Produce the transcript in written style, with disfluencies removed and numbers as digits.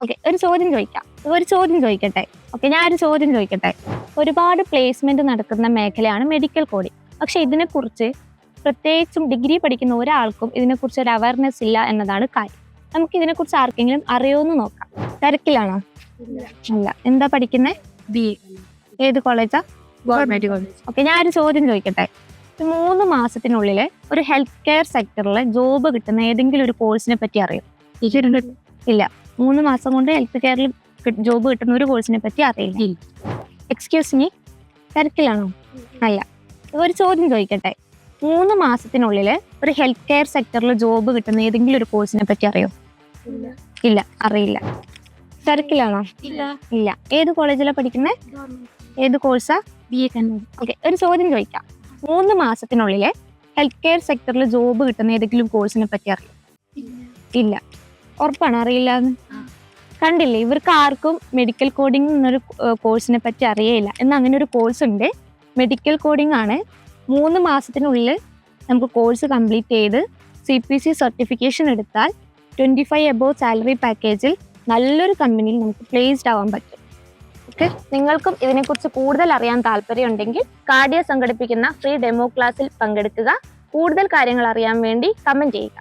Okay, ഒരു ചോദ്യം ചോദിക്കട്ടെ. ഓക്കെ, ഞാൻ ഒരു ചോദ്യം ചോദിക്കട്ടെ. ഒരുപാട് പ്ലേസ്മെന്റ് നടക്കുന്ന മേഖലയാണ് മെഡിക്കൽ കോഡിംഗ്. പക്ഷെ ഇതിനെക്കുറിച്ച് പ്രത്യേകിച്ചും ഡിഗ്രി പഠിക്കുന്ന ഒരാൾക്കും ഇതിനെക്കുറിച്ച് ഒരു അവയർനെസ് ഇല്ല എന്നതാണ് കാര്യം. നമുക്ക് ഇതിനെക്കുറിച്ച് ആർക്കെങ്കിലും അറിയോന്ന് നോക്കാം. തിരക്കിലാണോ? അല്ല. എന്താ പഠിക്കുന്നത്? BA ഏത് കോളേജാ? Government college. ഓക്കെ, ഞാൻ ഒരു ചോദ്യം ചോദിക്കട്ടെ. 3 മാസത്തിനുള്ളിൽ ഒരു ഹെൽത്ത് കെയർ സെക്ടറിൽ ജോബ് കിട്ടുന്ന ഏതെങ്കിലും ഒരു കോഴ്സിനെ പറ്റി അറിയോ? ഇല്ല. 3 മാസം കൊണ്ട് ഹെൽത്ത് കെയറിൽ ജോബ് കിട്ടുന്ന ഒരു കോഴ്സിനെ പറ്റി അറിയില്ല. എക്സ്ക്യൂസ് മീ, തിരക്കിലാണോ? അല്ല. ഒരു ചോദ്യം ചോദിക്കട്ടെ. 3 മാസത്തിനുള്ളിൽ ഒരു ഹെൽത്ത് കെയർ സെക്ടറിൽ ജോബ് കിട്ടുന്ന ഏതെങ്കിലും ഒരു കോഴ്സിനെ പറ്റി അറിയോ? ഇല്ല, അറിയില്ല. തിരക്കിലാണോ? ഇല്ല. ഏത് കോളേജിലാണ് പഠിക്കുന്നത്? ഏത് കോഴ്സാ? BA കണ്ണൂർ. ഓക്കെ, ഒരു ചോദ്യം ചോദിക്കാം. 3 മാസത്തിനുള്ളിൽ ഹെൽത്ത് കെയർ സെക്ടറിൽ ജോബ് കിട്ടുന്ന ഏതെങ്കിലും കോഴ്സിനെ പറ്റി അറിയോ? ഇല്ല. ഉറപ്പാണ് അറിയില്ല എന്ന്? കണ്ടില്ലേ, ഇവർക്ക് ആർക്കും മെഡിക്കൽ കോഡിംഗ് എന്നൊരു കോഴ്സിനെ പറ്റി അറിയില്ല. എന്നാൽ അങ്ങനെ ഒരു കോഴ്സ് ഉണ്ട്, മെഡിക്കൽ കോഡിംഗ് ആണ്. 3 മാസത്തിനുള്ളിൽ നമുക്ക് കോഴ്സ് കംപ്ലീറ്റ് ചെയ്ത് CPC സർട്ടിഫിക്കേഷൻ എടുത്താൽ 25 above സാലറി പാക്കേജിൽ നല്ലൊരു കമ്പനിയിൽ നമുക്ക് പ്ലേസ്ഡ് ആവാൻ പറ്റും. ഓക്കെ, നിങ്ങൾക്കും ഇതിനെക്കുറിച്ച് കൂടുതൽ അറിയാൻ താല്പര്യമുണ്ടെങ്കിൽ കാർഡിയ സംഘടിപ്പിക്കുന്ന ഫ്രീ ഡെമോ ക്ലാസ്സിൽ പങ്കെടുക്കുക. കൂടുതൽ കാര്യങ്ങൾ അറിയാൻ വേണ്ടി കമൻറ്റ് ചെയ്യുക.